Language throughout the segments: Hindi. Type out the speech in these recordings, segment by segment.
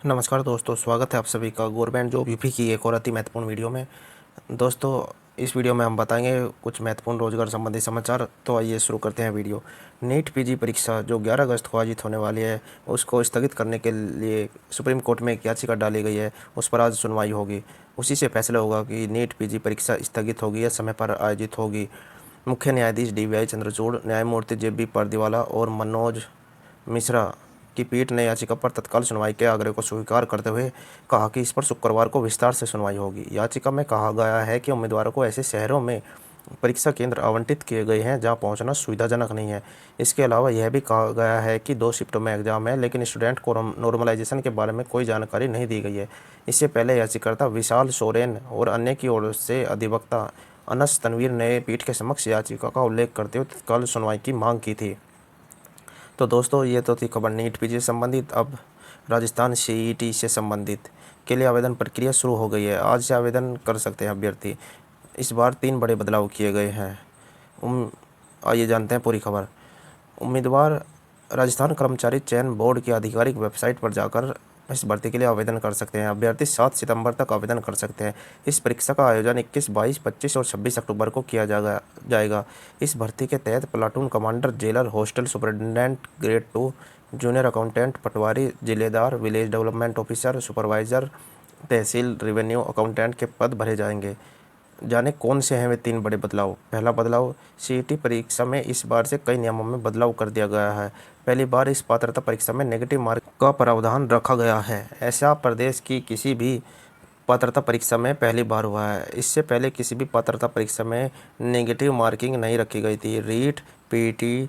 नमस्कार दोस्तों, स्वागत है आप सभी का गवर्नमेंट जॉब यूपी की एक और अति महत्वपूर्ण वीडियो में। दोस्तों, इस वीडियो में हम बताएंगे कुछ महत्वपूर्ण रोजगार संबंधी समाचार। तो आइए शुरू करते हैं वीडियो। नीट पीजी परीक्षा जो 11 अगस्त को आयोजित होने वाली है, उसको स्थगित करने के लिए सुप्रीम कोर्ट में एक याचिका डाली गई है। उस पर आज सुनवाई होगी। उसी से फैसला होगा कि नीट पीजी परीक्षा स्थगित होगी या समय पर आयोजित होगी। मुख्य न्यायाधीश DY चंद्रचूड़, न्यायमूर्ति JB पारदीवाला और मनोज मिश्रा की पीठ ने याचिका पर तत्काल सुनवाई के आग्रह को स्वीकार करते हुए कहा कि इस पर शुक्रवार को विस्तार से सुनवाई होगी। याचिका में कहा गया है कि उम्मीदवारों को ऐसे शहरों में परीक्षा केंद्र आवंटित किए गए हैं जहां पहुंचना सुविधाजनक नहीं है। इसके अलावा यह भी कहा गया है कि 2 शिफ्टों में एग्जाम है, लेकिन स्टूडेंट को नॉर्मलाइजेशन के बारे में कोई जानकारी नहीं दी गई है। इससे पहले याचिकाकर्ता विशाल सोरेन और अन्य की ओर से अधिवक्ता अनस तनवीर ने पीठ के समक्ष याचिका का उल्लेख करते हुए तत्काल सुनवाई की मांग की थी। तो दोस्तों, ये तो थी खबर नीट पीजी से संबंधित। अब राजस्थान CET से संबंधित के लिए आवेदन प्रक्रिया शुरू हो गई है। आज से आवेदन कर सकते हैं अभ्यर्थी। इस बार 3 बड़े बदलाव किए गए हैं। आइए जानते हैं पूरी खबर। उम्मीदवार राजस्थान कर्मचारी चयन बोर्ड की आधिकारिक वेबसाइट पर जाकर इस भर्ती के लिए आवेदन कर सकते हैं। अभ्यर्थी 7 सितंबर तक आवेदन कर सकते हैं। इस परीक्षा का आयोजन 21, 22, 25 और 26 अक्टूबर को किया जाएगा। इस भर्ती के तहत platoon commander, jailer, hostel superintendent grade 2, junior accountant, पटवारी, जिलेदार, विलेज डेवलपमेंट ऑफिसर, सुपरवाइजर, तहसील रेवेन्यू अकाउंटेंट के पद भरे जाएंगे। जाने कौन से हैं वे 3 बड़े बदलाव। पहला बदलाव, CET परीक्षा में इस बार से कई नियमों में बदलाव कर दिया गया है। पहली बार इस पात्रता परीक्षा में नेगेटिव मार्क का प्रावधान रखा गया है। ऐसा प्रदेश की किसी भी पात्रता परीक्षा में पहली बार हुआ है। इससे पहले किसी भी पात्रता परीक्षा में नेगेटिव मार्किंग नहीं रखी गई थी। REET, PET,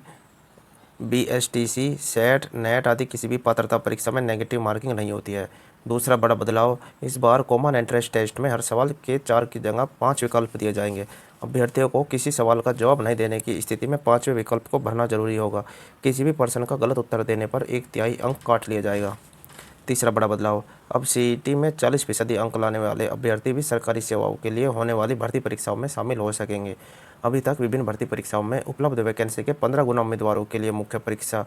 BSTC, SET, NET आदि किसी भी पात्रता परीक्षा में नेगेटिव मार्किंग नहीं होती है। दूसरा बड़ा बदलाव, इस बार कॉमन एंट्रेंस टेस्ट में हर सवाल के 4 की जगह 5 विकल्प दिए जाएंगे। अभ्यर्थियों को किसी सवाल का जवाब नहीं देने की स्थिति में 5वें विकल्प को भरना जरूरी होगा। किसी भी प्रश्न का गलत उत्तर देने पर 1/3 अंक काट लिया जाएगा। तीसरा बड़ा बदलाव, अब CET में 40% अंक लाने वाले अभ्यर्थी भी सरकारी सेवाओं के लिए होने वाली भर्ती परीक्षाओं में शामिल हो सकेंगे। अभी तक विभिन्न भर्ती परीक्षाओं में उपलब्ध वैकेंसी के 15 गुना उम्मीदवारों के लिए मुख्य परीक्षा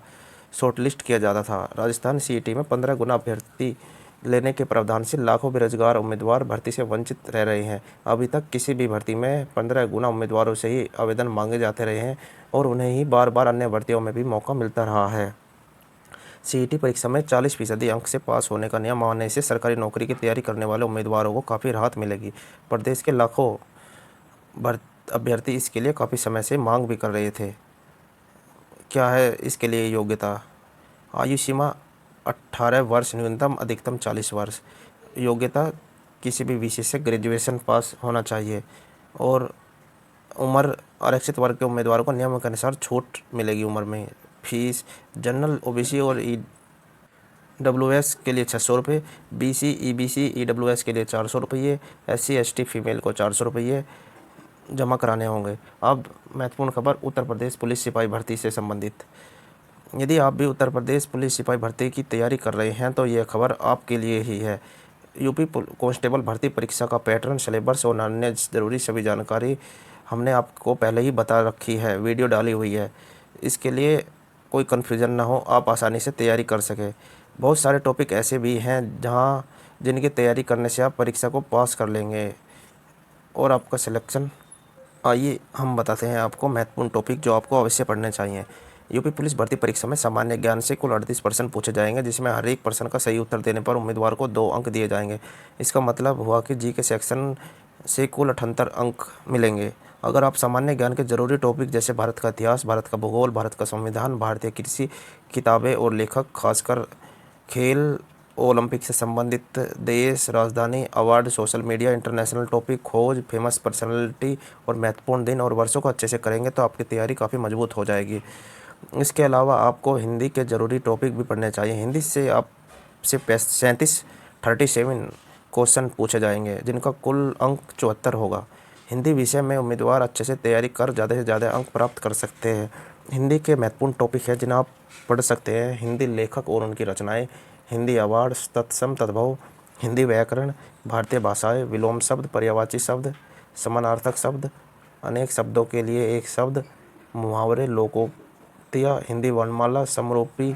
शॉर्टलिस्ट किया जाता था। राजस्थान CET में 15 गुना अभ्यर्थी लेने के प्रावधान से लाखों बेरोजगार उम्मीदवार भर्ती से वंचित रह रहे हैं। अभी तक किसी भी भर्ती में 15 गुना उम्मीदवारों से ही आवेदन मांगे जाते रहे हैं और उन्हें ही बार बार अन्य भर्तियों में भी मौका मिलता रहा है। CET परीक्षा में 40% अंक से पास होने का नियम आने से सरकारी नौकरी की तैयारी करने वाले उम्मीदवारों को काफ़ी राहत मिलेगी। प्रदेश के लाखों अभ्यर्थी इसके लिए काफ़ी समय से मांग भी कर रहे थे। क्या है इसके लिए योग्यता? आयु सीमा 18 वर्ष, न्यूनतम अधिकतम 40 वर्ष। योग्यता, किसी भी विषय से ग्रेजुएशन पास होना चाहिए। और उम्र, आरक्षित वर्ग के उम्मीदवारों को नियम के अनुसार छूट मिलेगी उम्र में। फीस, जनरल, OBC और EWS के लिए 600 रुपये, BC, EBC, EWS के लिए 400 रुपये, SC ST फीमेल को 400 रुपये जमा कराने होंगे। अब महत्वपूर्ण खबर, उत्तर प्रदेश पुलिस सिपाही भर्ती से संबंधित। यदि आप भी उत्तर प्रदेश पुलिस सिपाही भर्ती की तैयारी कर रहे हैं तो यह खबर आपके लिए ही है। यूपी कांस्टेबल भर्ती परीक्षा का पैटर्न, सिलेबस और अन्य ज़रूरी सभी जानकारी हमने आपको पहले ही बता रखी है, वीडियो डाली हुई है। इसके लिए कोई कन्फ्यूज़न ना हो, आप आसानी से तैयारी कर सकें। बहुत सारे टॉपिक ऐसे भी हैं जिनकी तैयारी करने से आप परीक्षा को पास कर लेंगे और आपका सिलेक्शन। आइए हम बताते हैं आपको महत्वपूर्ण टॉपिक जो आपको अवश्य पढ़ने चाहिए। यूपी पुलिस भर्ती परीक्षा में सामान्य ज्ञान से कुल 38 प्रश्न पूछे जाएंगे, जिसमें हर एक प्रश्न का सही उत्तर देने पर उम्मीदवार को 2 अंक दिए जाएंगे। इसका मतलब हुआ कि GK सेक्शन से कुल 78 अंक मिलेंगे। अगर आप सामान्य ज्ञान के जरूरी टॉपिक जैसे भारत का इतिहास, भारत का भूगोल, भारत का संविधान, भारतीय कृषि, किताबें और लेखक, खासकर खेल, ओलंपिक से संबंधित, देश, राजधानी, award, social media, international topic, खोज, फेमस पर्सनैलिटी और महत्वपूर्ण दिन और वर्षों को अच्छे से करेंगे तो आपकी तैयारी काफ़ी मजबूत हो जाएगी। इसके अलावा आपको हिंदी के ज़रूरी टॉपिक भी पढ़ने चाहिए। हिंदी से आपसे 37 क्वेश्चन पूछे जाएंगे, जिनका कुल अंक 74 होगा। हिंदी विषय में उम्मीदवार अच्छे से तैयारी कर ज़्यादा से ज़्यादा अंक प्राप्त कर सकते हैं। हिंदी के महत्वपूर्ण टॉपिक है जिन्हें आप पढ़ सकते हैं: हिंदी लेखक और उनकी रचनाएं, हिंदी अवार्ड, तत्सम तद्भव, हिंदी व्याकरण, भारतीय भाषाएं, विलोम शब्द, पर्यायवाची शब्द, समानार्थक शब्द, अनेक शब्दों के लिए एक शब्द, मुहावरे, लोकोक्तियाँ, हिंदी वर्णमाला, समरूपी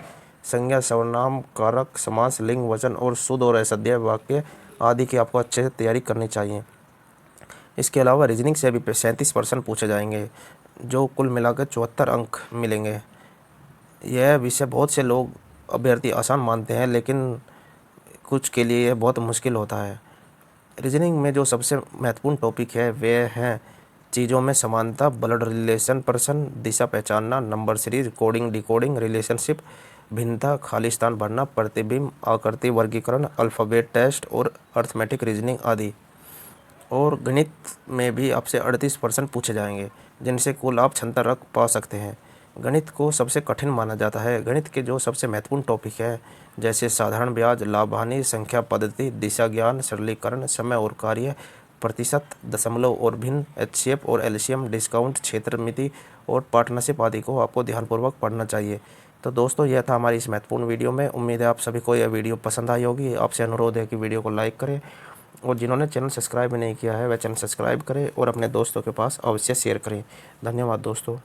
संज्ञा, सर्वनाम, कारक, समास, लिंग, वचन और शुद्ध और असंध्याय वाक्य आदि की आपको अच्छे से तैयारी करनी चाहिए। इसके अलावा रीजनिंग से भी 37% पूछे जाएंगे, जो कुल मिलाकर 74 अंक मिलेंगे। यह विषय बहुत से लोग अभ्यर्थी आसान मानते हैं, लेकिन कुछ के लिए यह बहुत मुश्किल होता है। रीजनिंग में जो सबसे महत्वपूर्ण टॉपिक है वे हैं चीज़ों में समानता, ब्लड रिलेशन, प्रश्न, दिशा पहचानना, number series, coding, decoding, relationship, भिन्नता, खाली स्थान भरना, प्रतिबिंब, आकृति वर्गीकरण, अल्फ़ाबेट टेस्ट और अर्थमेटिक रीजनिंग आदि। और गणित में भी आपसे 38% पूछे जाएंगे, जिनसे कुल आप 76 अंक पा सकते हैं। गणित को सबसे कठिन माना जाता है। गणित के जो सबसे महत्वपूर्ण टॉपिक है जैसे साधारण ब्याज, लाभ हानि, संख्या पद्धति, दिशा ज्ञान, सरलीकरण, समय और कार्य, प्रतिशत, दशमलव और भिन्न, एचसीएफ और एलसीएम, डिस्काउंट, क्षेत्र मिति और पार्टनरशिप आदि को आपको ध्यानपूर्वक पढ़ना चाहिए। तो दोस्तों, यह था हमारी इस महत्वपूर्ण वीडियो में। उम्मीद है आप सभी को यह वीडियो पसंद आई होगी। आपसे अनुरोध है कि वीडियो को लाइक करें और जिन्होंने चैनल सब्सक्राइब नहीं किया है वह चैनल सब्सक्राइब करें और अपने दोस्तों के पास अवश्य शेयर करें। धन्यवाद दोस्तों।